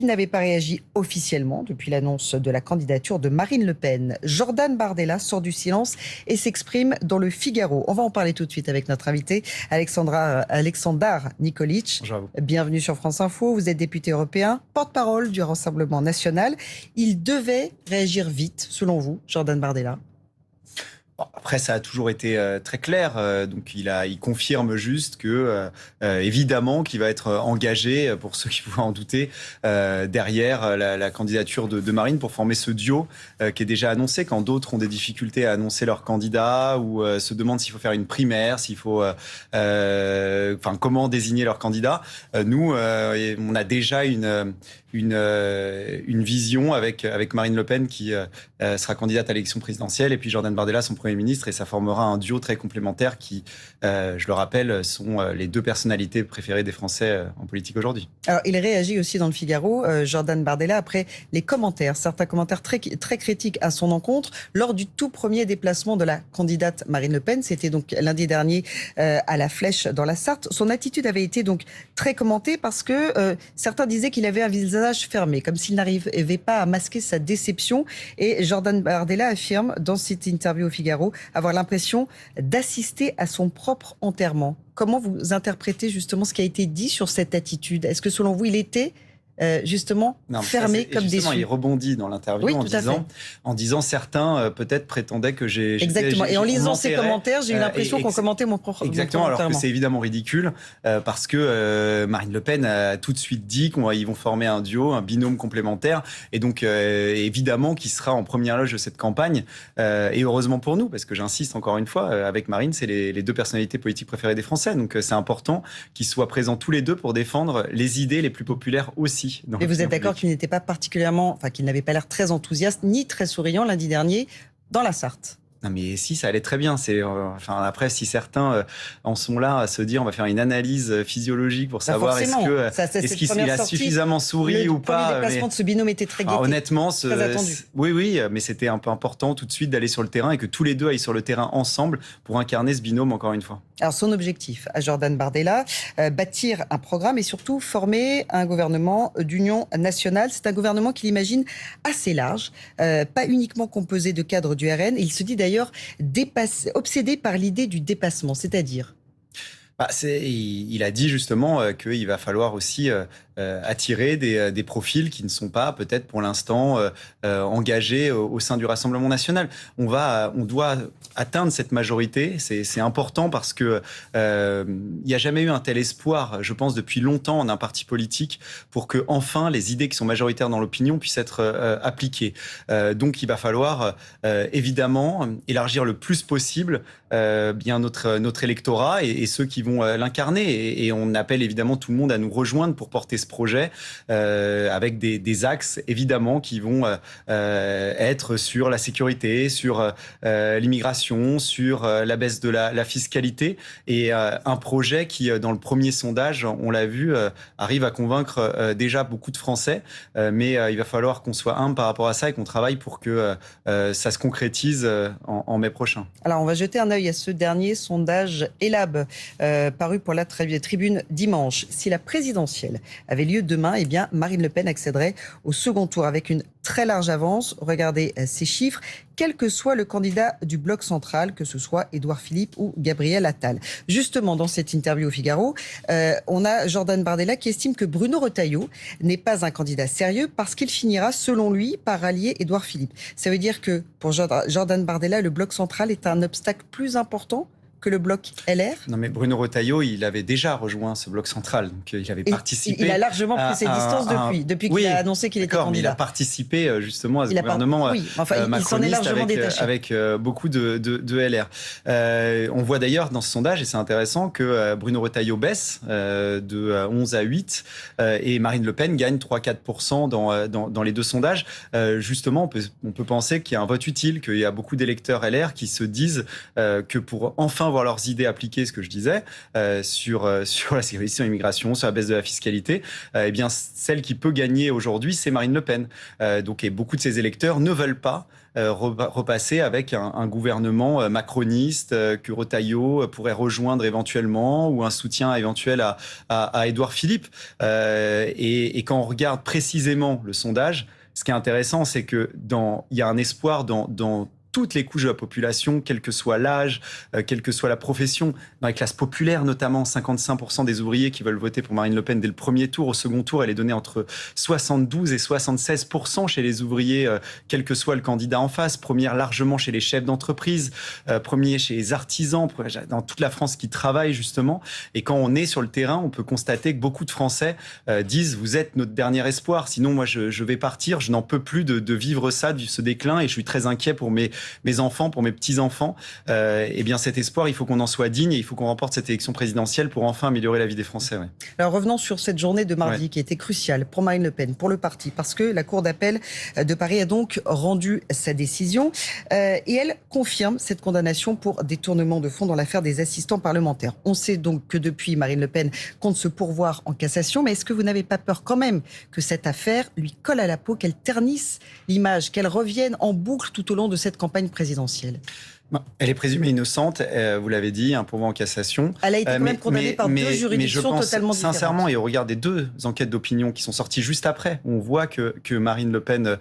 Il n'avait pas réagi officiellement depuis l'annonce de la candidature de Marine Le Pen. Jordan Bardella sort du silence et s'exprime dans le Figaro. On va en parler tout de suite avec notre invité, Alexandar Nikolic. Bonjour à vous. Bienvenue sur France Info. Vous êtes député européen, porte-parole du Rassemblement national. Il devait réagir vite, selon vous, Jordan Bardella? Après, ça a toujours été très clair. Donc, il confirme juste que, évidemment, qu'il va être engagé, pour ceux qui pouvaient en douter, derrière la candidature de Marine pour former ce duo qui est déjà annoncé. Quand d'autres ont des difficultés à annoncer leur candidat ou se demandent s'il faut faire une primaire, s'il faut, comment désigner leur candidat. Nous, on a déjà une vision avec Marine Le Pen qui sera candidate à l'élection présidentielle et puis Jordan Bardella, son Premier ministre, et ça formera un duo très complémentaire qui, je le rappelle, sont les deux personnalités préférées des Français en politique aujourd'hui. Alors, il réagit aussi dans le Figaro, Jordan Bardella, après les commentaires, certains commentaires très critiques à son encontre lors du tout premier déplacement de la candidate Marine Le Pen. C'était donc lundi dernier à la Flèche dans la Sarthe. Son attitude avait été donc très commentée parce que certains disaient qu'il avait un visage fermé, comme s'il n'arrivait pas à masquer sa déception. Et Jordan Bardella affirme dans cette interview au Figaro avoir l'impression d'assister à son propre enterrement. Comment vous interprétez justement ce qui a été dit sur cette attitude? Est-ce que selon vous, il était justement fermé comme déçu? Il rebondit dans l'interview en disant certains peut-être prétendaient que j'ai... Exactement, et en lisant ces commentaires, j'ai eu l'impression qu'on commentait mon propre enterrement. Exactement, alors que c'est évidemment ridicule parce que Marine Le Pen a tout de suite dit qu'ils vont former un duo, un binôme complémentaire, et donc évidemment qui sera en première loge de cette campagne, et heureusement pour nous, parce que j'insiste encore une fois, avec Marine, c'est les deux personnalités politiques préférées des Français, donc c'est important qu'ils soient présents tous les deux pour défendre les idées les plus populaires aussi. Et vous êtes d'accord qu'il n'était pas particulièrement, qu'il n'avait pas l'air très enthousiaste ni très souriant lundi dernier dans la Sarthe? Non mais si, ça allait très bien. Après, si certains en sont là à se dire on va faire une analyse physiologique pour savoir est-ce qu'il a suffisamment souri ou pas. Le premier déplacement de ce binôme était très gai. Honnêtement, très attendu. Oui, mais c'était un peu important tout de suite d'aller sur le terrain et que tous les deux aillent sur le terrain ensemble pour incarner ce binôme encore une fois. Alors son objectif à Jordan Bardella, bâtir un programme et surtout former un gouvernement d'union nationale. C'est un gouvernement qu'il imagine assez large, pas uniquement composé de cadres du RN. Il se dit d'ailleurs obsédé par l'idée du dépassement, c'est-à-dire il a dit justement qu'il va falloir aussi attirer des profils qui ne sont pas peut-être pour l'instant engagés au sein du Rassemblement national. On doit atteindre cette majorité, c'est important parce que il n'y a jamais eu un tel espoir, je pense, depuis longtemps en un parti politique pour que enfin les idées qui sont majoritaires dans l'opinion puissent être appliquées. Donc il va falloir évidemment élargir le plus possible bien notre électorat et ceux qui vont l'incarner. Et on appelle évidemment tout le monde à nous rejoindre pour porter ce projet avec des axes évidemment qui vont être sur la sécurité, sur l'immigration, sur la baisse de la fiscalité et un projet qui, dans le premier sondage, on l'a vu, arrive à convaincre déjà beaucoup de Français. Mais il va falloir qu'on soit humble par rapport à ça et qu'on travaille pour que ça se concrétise en mai prochain. Alors on va jeter un œil à ce dernier sondage Elab paru pour la Tribune dimanche. Si la présidentielle avait lieu demain, eh bien Marine Le Pen accéderait au second tour avec une très large avance. Regardez ces chiffres, quel que soit le candidat du bloc central, que ce soit Édouard Philippe ou Gabriel Attal. Justement, dans cette interview au Figaro, on a Jordan Bardella qui estime que Bruno Retailleau n'est pas un candidat sérieux parce qu'il finira, selon lui, par rallier Édouard Philippe. Ça veut dire que pour Jordan Bardella, le bloc central est un obstacle plus important que le bloc LR? Non mais Bruno Retailleau, il avait déjà rejoint ce bloc central, donc il avait participé. Il a largement pris ses distances depuis qu'il a annoncé qu'il était candidat. Mais il a participé justement à ce gouvernement macroniste avec beaucoup de LR. On voit d'ailleurs dans ce sondage, et c'est intéressant, que Bruno Retailleau baisse de 11 à 8 et Marine Le Pen gagne 3-4% dans les deux sondages. Justement, on peut penser qu'il y a un vote utile, qu'il y a beaucoup d'électeurs LR qui se disent que pour enfin voir leurs idées appliquées, ce que je disais, sur la sécurité, sur l'immigration, sur la baisse de la fiscalité, eh bien, celle qui peut gagner aujourd'hui, c'est Marine Le Pen. Et beaucoup de ses électeurs ne veulent pas repasser avec un gouvernement macroniste que Retailleau pourrait rejoindre éventuellement, ou un soutien éventuel à Édouard Philippe. Et quand on regarde précisément le sondage, ce qui est intéressant, c'est que il y a un espoir dans toutes les couches de la population, quel que soit l'âge, quelle que soit la profession. Dans les classes populaires notamment, 55% des ouvriers qui veulent voter pour Marine Le Pen dès le premier tour. Au second tour, elle est donnée entre 72 et 76% chez les ouvriers, quel que soit le candidat en face. Première largement chez les chefs d'entreprise, premier chez les artisans, dans toute la France qui travaille justement. Et quand on est sur le terrain, on peut constater que beaucoup de Français disent « vous êtes notre dernier espoir, sinon moi je vais partir, je n'en peux plus de vivre ça, ce déclin, et je suis très inquiet pour mes enfants, pour mes petits-enfants ». Eh bien cet espoir, il faut qu'on en soit digne, et il faut qu'on remporte cette élection présidentielle pour enfin améliorer la vie des Français. Ouais. Alors revenons sur cette journée de mardi qui était cruciale pour Marine Le Pen, pour le parti, parce que la Cour d'appel de Paris a donc rendu sa décision et elle confirme cette condamnation pour détournement de fonds dans l'affaire des assistants parlementaires. On sait donc que depuis, Marine Le Pen compte se pourvoir en cassation, mais est-ce que vous n'avez pas peur quand même que cette affaire lui colle à la peau, qu'elle ternisse l'image, qu'elle revienne en boucle tout au long de cette campagne présidentielle ? Elle est présumée innocente, vous l'avez dit, un pourvoi en cassation. Elle a été quand même condamnée par deux juridictions totalement différentes. Sincèrement, et au regard des deux enquêtes d'opinion qui sont sorties juste après, on voit que Marine Le Pen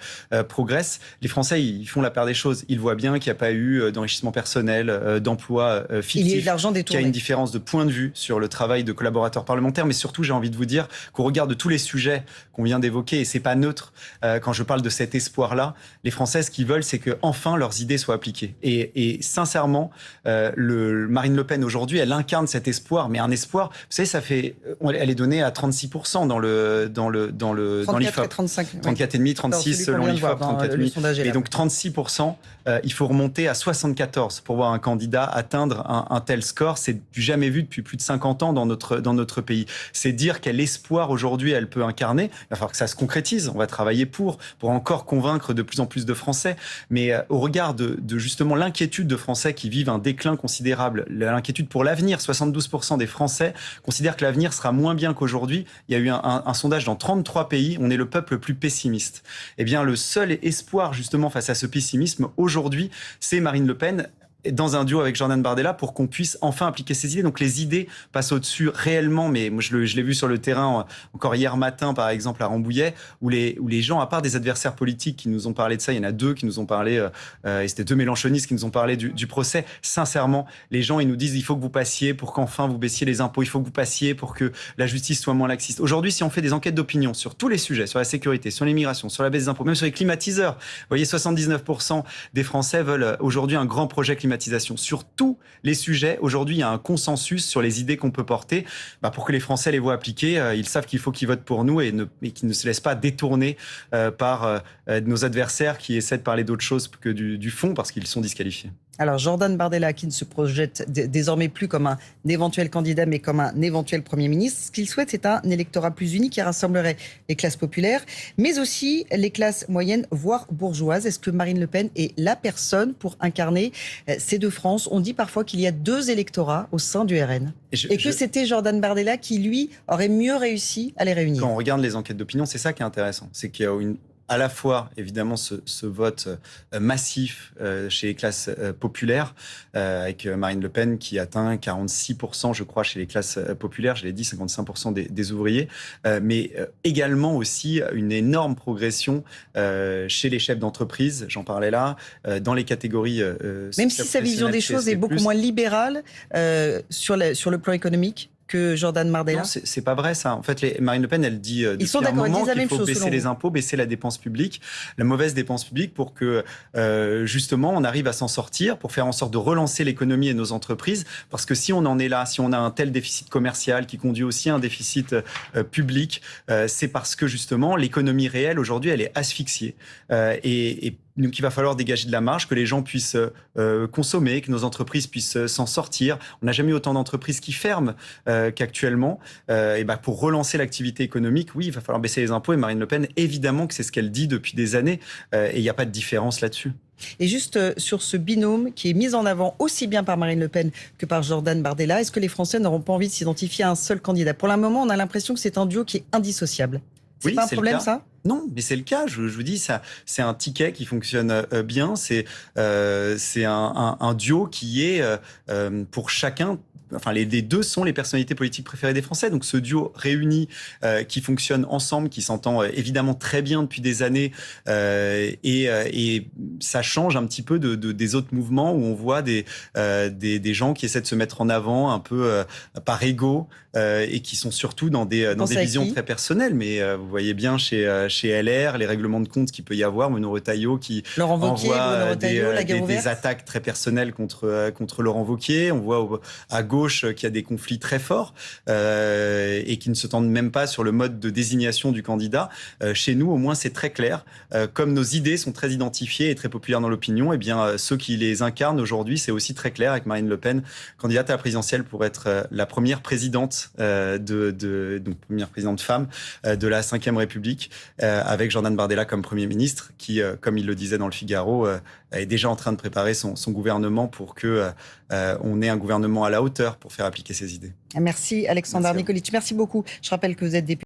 progresse. Les Français, ils font la part des choses. Ils voient bien qu'il n'y a pas eu d'enrichissement personnel, d'emploi fictif. Il y a eu de l'argent détourné. Qu'il y a une différence de point de vue sur le travail de collaborateurs parlementaires. Mais surtout, j'ai envie de vous dire qu'au regard de tous les sujets qu'on vient d'évoquer, et c'est pas neutre, quand je parle de cet espoir-là, les Français, ce qu'ils veulent, c'est que enfin leurs idées soient appliquées. Et sincèrement, Marine Le Pen aujourd'hui, elle incarne cet espoir, mais un espoir, vous savez, elle est donnée à 36% dans l'IFOP. 34,5, 36 selon l'IFOP, 34,5. Et donc 36%, il faut remonter à 74 pour voir un candidat atteindre un tel score. C'est du jamais vu depuis plus de 50 ans dans notre pays. C'est dire quel espoir aujourd'hui elle peut incarner. Il va falloir que ça se concrétise. On va travailler pour encore convaincre de plus en plus de Français. Mais au regard de justement l'inquiétude de Français qui vivent un déclin considérable, l'inquiétude pour l'avenir, 72% des Français considèrent que l'avenir sera moins bien qu'aujourd'hui. Il y a eu un sondage dans 33 pays, on est le peuple le plus pessimiste. Eh bien, le seul espoir justement face à ce pessimisme aujourd'hui, c'est Marine Le Pen, dans un duo avec Jordan Bardella, pour qu'on puisse enfin appliquer ces idées. Donc les idées passent au-dessus réellement, mais moi je l'ai vu sur le terrain encore hier matin par exemple à Rambouillet, où les gens, à part des adversaires politiques qui nous ont parlé de ça, il y en a deux qui nous ont parlé, et c'était deux mélenchonistes qui nous ont parlé du procès. Sincèrement, les gens, ils nous disent il faut que vous passiez pour qu'enfin vous baissiez les impôts, il faut que vous passiez pour que la justice soit moins laxiste. Aujourd'hui, si on fait des enquêtes d'opinion sur tous les sujets, sur la sécurité, sur l'immigration, sur la baisse des impôts, même sur les climatiseurs, vous voyez, 79% des Français veulent aujourd'hui un grand projet climatisation. Sur tous les sujets, aujourd'hui, il y a un consensus sur les idées qu'on peut porter. Pour que les Français les voient appliquées, ils savent qu'il faut qu'ils votent pour nous et qu'ils ne se laissent pas détourner par nos adversaires qui essaient de parler d'autre chose que du fond parce qu'ils sont disqualifiés. Alors Jordan Bardella, qui ne se projette désormais plus comme un éventuel candidat, mais comme un éventuel Premier ministre, ce qu'il souhaite, c'est un électorat plus uni qui rassemblerait les classes populaires, mais aussi les classes moyennes, voire bourgeoises. Est-ce que Marine Le Pen est la personne pour incarner ces deux France? On dit parfois qu'il y a deux électorats au sein du RN. Et que c'était Jordan Bardella qui, lui, aurait mieux réussi à les réunir. Quand on regarde les enquêtes d'opinion, c'est ça qui est intéressant. C'est qu'il y a à la fois, évidemment, ce vote massif chez les classes populaires, avec Marine Le Pen qui atteint 46%, je crois, chez les classes populaires, je l'ai dit, 55% des ouvriers, mais également aussi une énorme progression chez les chefs d'entreprise, j'en parlais là, dans les catégories même si sa vision des choses est beaucoup moins libérale sur le plan économique que Jordan Bardella. Non, c'est pas vrai ça. En fait, Marine Le Pen, elle dit depuis un moment qu'il faut baisser les impôts, baisser la dépense publique, la mauvaise dépense publique, pour que justement on arrive à s'en sortir, pour faire en sorte de relancer l'économie et nos entreprises. Parce que si on en est là, si on a un tel déficit commercial qui conduit aussi à un déficit public, c'est parce que justement l'économie réelle aujourd'hui, elle est asphyxiée. Et Donc il va falloir dégager de la marge, que les gens puissent consommer, que nos entreprises puissent s'en sortir. On n'a jamais eu autant d'entreprises qui ferment qu'actuellement. Et pour relancer l'activité économique, oui, il va falloir baisser les impôts. Et Marine Le Pen, évidemment que c'est ce qu'elle dit depuis des années. Et il n'y a pas de différence là-dessus. Et juste sur ce binôme qui est mis en avant aussi bien par Marine Le Pen que par Jordan Bardella, est-ce que les Français n'auront pas envie de s'identifier à un seul candidat? Pour le moment, on a l'impression que c'est un duo qui est indissociable. C'est pas un problème, ça? Non, mais c'est le cas. Je vous dis, ça, c'est un ticket qui fonctionne bien. C'est un duo qui est pour chacun. Enfin, les deux sont les personnalités politiques préférées des Français. Donc, ce duo réuni qui fonctionne ensemble, qui s'entend évidemment très bien depuis des années, et ça change un petit peu des autres mouvements où on voit des gens qui essaient de se mettre en avant un peu par ego et qui sont surtout dans des visions très personnelles. Mais vous voyez bien chez LR les règlements de compte qu'il peut y avoir, Bruno Retailleau qui envoie des attaques très personnelles contre Laurent Wauquiez. On voit à gauche qu'il y a des conflits très forts et qui ne se tendent même pas sur le mode de désignation du candidat. Chez nous, au moins, c'est très clair. Comme nos idées sont très identifiées et très populaires dans l'opinion, eh bien, ceux qui les incarnent aujourd'hui, c'est aussi très clair avec Marine Le Pen, candidate à la présidentielle pour être la première présidente donc première présidente femme de la Ve République, avec Jordan Bardella comme Premier ministre, qui, comme il le disait dans le Figaro, est déjà en train de préparer son gouvernement pour que on ait un gouvernement à la hauteur pour faire appliquer ses idées. Merci Alexandre Nikolic. Merci beaucoup. Je rappelle que vous êtes député